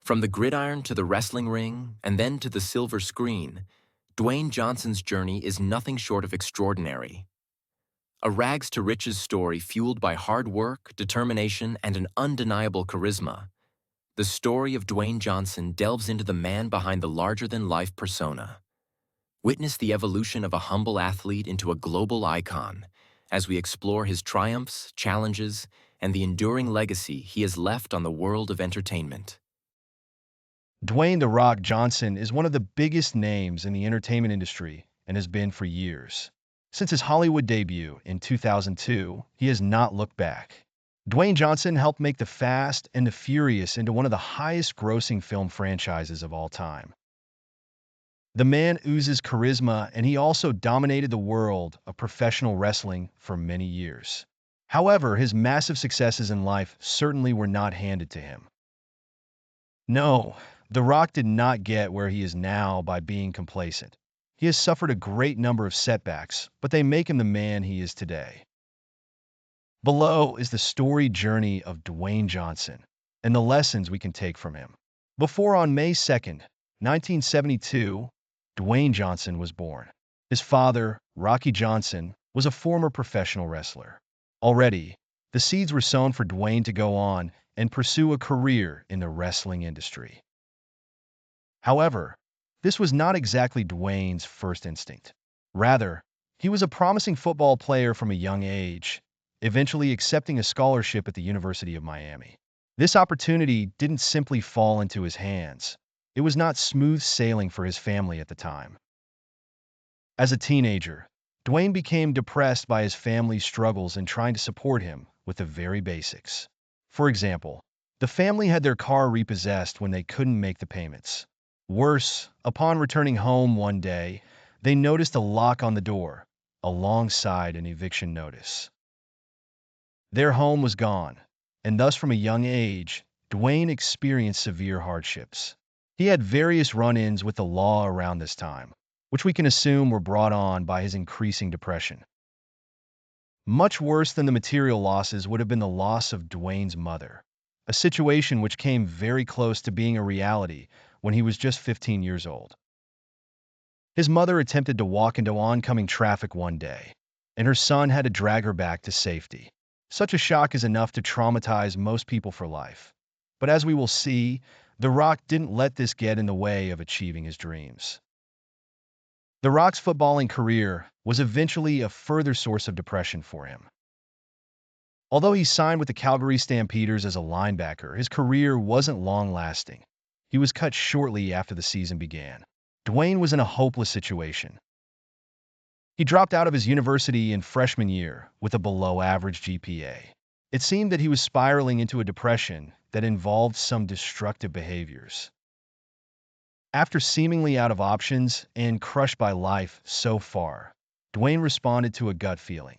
From the gridiron to the wrestling ring, and then to the silver screen, Dwayne Johnson's journey is nothing short of extraordinary. A rags to riches story fueled by hard work, determination, and an undeniable charisma. The story of Dwayne Johnson delves into the man behind the larger-than-life persona. Witness the evolution of a humble athlete into a global icon as we explore his triumphs, challenges, and the enduring legacy he has left on the world of entertainment. Dwayne "The Rock" Johnson is one of the biggest names in the entertainment industry and has been for years. Since his Hollywood debut in 2002, he has not looked back. Dwayne Johnson helped make The Fast and the Furious into one of the highest-grossing film franchises of all time. The man oozes charisma, and he also dominated the world of professional wrestling for many years. However, his massive successes in life certainly were not handed to him. No, The Rock did not get where he is now by being complacent. He has suffered a great number of setbacks, but they make him the man he is today. Below is the storied journey of Dwayne Johnson and the lessons we can take from him. Before on May 2nd, 1972, Dwayne Johnson was born. His father, Rocky Johnson, was a former professional wrestler. Already, the seeds were sown for Dwayne to go on and pursue a career in the wrestling industry. However, this was not exactly Dwayne's first instinct. Rather, he was a promising football player from a young age, eventually accepting a scholarship at the University of Miami. This opportunity didn't simply fall into his hands. It was not smooth sailing for his family at the time. As a teenager, Dwayne became depressed by his family's struggles in trying to support him with the very basics. For example, the family had their car repossessed when they couldn't make the payments. Worse, upon returning home one day, they noticed a lock on the door, alongside an eviction notice. Their home was gone, and thus from a young age, Dwayne experienced severe hardships. He had various run-ins with the law around this time, which we can assume were brought on by his increasing depression. Much worse than the material losses would have been the loss of Dwayne's mother, a situation which came very close to being a reality when he was just 15 years old. His mother attempted to walk into oncoming traffic one day, and her son had to drag her back to safety. Such a shock is enough to traumatize most people for life. But as we will see, The Rock didn't let this get in the way of achieving his dreams. The Rock's footballing career was eventually a further source of depression for him. Although he signed with the Calgary Stampeders as a linebacker, his career wasn't long-lasting. He was cut shortly after the season began. Dwayne was in a hopeless situation. He dropped out of his university in freshman year with a below-average GPA. It seemed that he was spiraling into a depression that involved some destructive behaviors. After seemingly out of options and crushed by life so far, Dwayne responded to a gut feeling.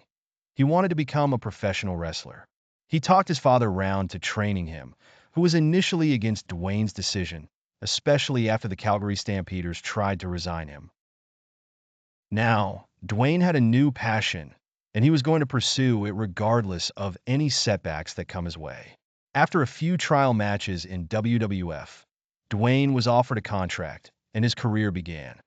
He wanted to become a professional wrestler. He talked his father round to training him, who was initially against Dwayne's decision, especially after the Calgary Stampeders tried to resign him. Now, Dwayne had a new passion, and he was going to pursue it regardless of any setbacks that come his way. After a few trial matches in WWF, Dwayne was offered a contract, and his career began.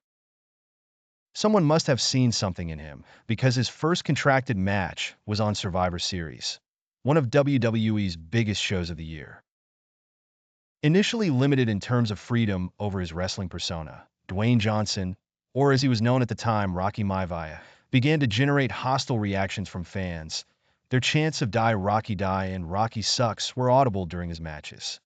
Someone must have seen something in him, because his first contracted match was on Survivor Series, one of WWE's biggest shows of the year. Initially limited in terms of freedom over his wrestling persona, Dwayne Johnson, or as he was known at the time, Rocky Maivia, began to generate hostile reactions from fans. Their chants of "Die Rocky Die" and "Rocky sucks" were audible during his matches.